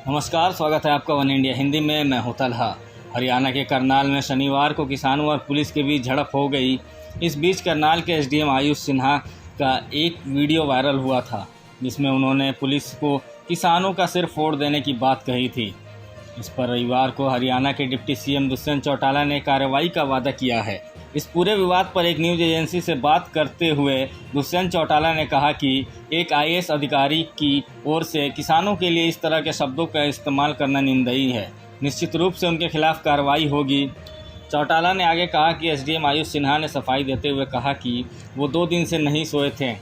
नमस्कार, स्वागत है आपका वन इंडिया हिंदी में। मैं हूं तलहा। हरियाणा के करनाल में शनिवार को किसानों और पुलिस के बीच झड़प हो गई। इस बीच करनाल के एसडीएम आयुष सिन्हा का एक वीडियो वायरल हुआ था, जिसमें उन्होंने पुलिस को किसानों का सिर फोड़ देने की बात कही थी। इस पर रविवार को हरियाणा के डिप्टी सीएम दुष्यंत चौटाला ने कार्रवाई का वादा किया है। इस पूरे विवाद पर एक न्यूज एजेंसी से बात करते हुए दुष्यंत चौटाला ने कहा कि एक आईएएस अधिकारी की ओर से किसानों के लिए इस तरह के शब्दों का इस्तेमाल करना निंदनीय है। निश्चित रूप से उनके खिलाफ कार्रवाई होगी। चौटाला ने आगे कहा कि एसडीएम आयुष सिन्हा ने सफाई देते हुए कहा कि वो 2 दिन से नहीं सोए थे।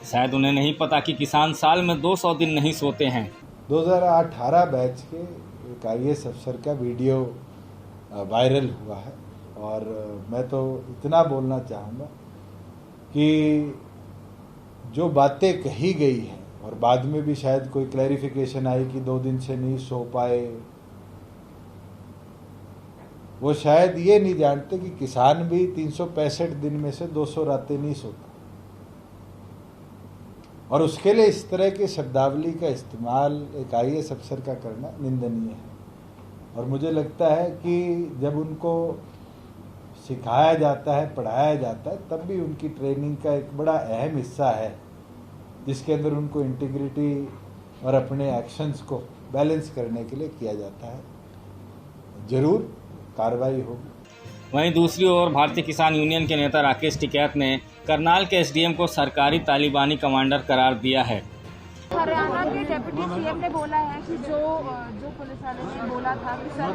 शायद उन्हें नहीं पता कि किसान साल में 200 दिन नहीं सोते हैं। 2018 बैच के एक आईएएस अफसर का वीडियो वायरल हुआ है और मैं तो इतना बोलना चाहूँगा कि जो बातें कही गई हैं और बाद में भी शायद कोई क्लैरिफिकेशन आई कि 2 दिन से नहीं सो पाए, वो शायद ये नहीं जानते कि किसान भी 365 दिन में से 200 रातें नहीं सोता और उसके लिए इस तरह की शब्दावली का इस्तेमाल एक आईएएस अफसर का करना निंदनीय है। और मुझे लगता है कि जब उनको सिखाया जाता है, पढ़ाया जाता है, तब भी उनकी ट्रेनिंग का एक बड़ा अहम हिस्सा है जिसके अंदर उनको इंटीग्रिटी और अपने एक्शंस को बैलेंस करने के लिए किया जाता है। जरूर कार्रवाई होगी। वहीं दूसरी ओर भारतीय किसान यूनियन के नेता राकेश टिकैत ने करनाल के एसडीएम को सरकारी तालिबानी कमांडर करार दिया है। हरियाणा के डिप्टी सीएम ने बोला है कि जो पुलिस वाले ने बोला था कि सर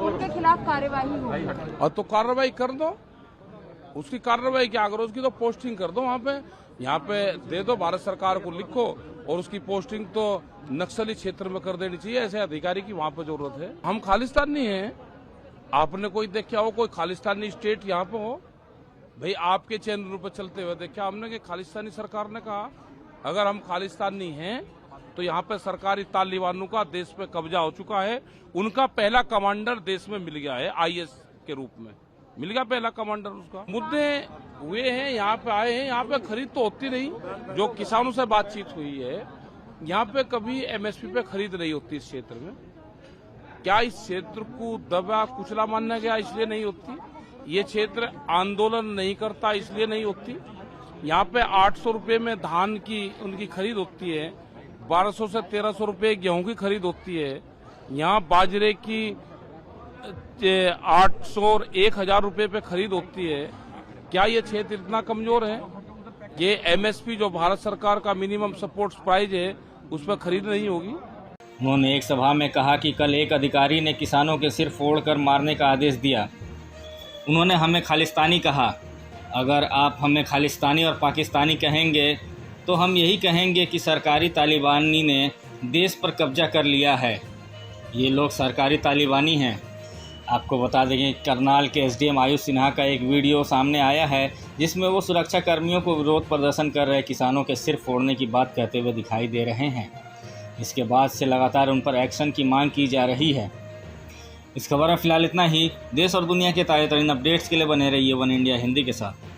उनके खिलाफ कार्रवाई होगी। और तो कार्रवाई कर दो, उसकी कार्रवाई क्या करो, उसकी तो पोस्टिंग कर दो। वहाँ पे यहाँ पे दे दो, भारत सरकार को लिखो और उसकी पोस्टिंग तो नक्सली क्षेत्र में कर देनी चाहिए। ऐसे अधिकारी की वहाँ पे जरूरत है। हम खालिस्तानी हैं। आपने कोई देखा हो कोई खालिस्तानी स्टेट यहाँ पे हो? भाई आपके चैनल पर चलते हुए देखा हमने कि खालिस्तानी सरकार ने कहा अगर हम खालिस्तानी हैं तो यहाँ पे सरकारी तालिबानों का देश पे कब्जा हो चुका है। उनका पहला कमांडर देश में मिल गया है, आईएएस के रूप में मिल गया पहला कमांडर उसका। मुद्दे हुए हैं, यहाँ पे आए हैं, यहाँ पे खरीद तो होती नहीं। जो किसानों से बातचीत हुई है, यहाँ पे कभी एमएसपी पे खरीद नहीं होती इस क्षेत्र में। क्या इस क्षेत्र को दबा कुचला माना गया इसलिए नहीं होती? ये क्षेत्र आंदोलन नहीं करता इसलिए नहीं होती? यहाँ पे 800 रुपए में धान की उनकी खरीद होती है, 1200 से 1300 रुपए गेहूं की खरीद होती है। यहाँ बाजरे की 800 और 1000 रुपए पे खरीद होती है। क्या ये क्षेत्र इतना कमजोर है? ये एमएसपी जो भारत सरकार का मिनिमम सपोर्ट प्राइस है उस पर खरीद नहीं होगी। उन्होंने एक सभा में कहा कि कल एक अधिकारी ने किसानों के सिर फोड़कर मारने का आदेश दिया। उन्होंने हमें खालिस्तानी कहा। अगर आप हमें खालिस्तानी और पाकिस्तानी कहेंगे तो हम यही कहेंगे कि सरकारी तालिबानी ने देश पर कब्जा कर लिया है। ये लोग सरकारी तालिबानी हैं। आपको बता दें कि करनाल के एसडीएम आयुष सिन्हा का एक वीडियो सामने आया है, जिसमें वो सुरक्षा कर्मियों को विरोध प्रदर्शन कर रहे किसानों के सिर फोड़ने की बात कहते हुए दिखाई दे रहे हैं। इसके बाद से लगातार उन पर एक्शन की मांग की जा रही है। इस खबर में फिलहाल इतना ही। देश और दुनिया के ताज़ा तरीन अपडेट्स के लिए बने रहिए वन इंडिया हिंदी के साथ।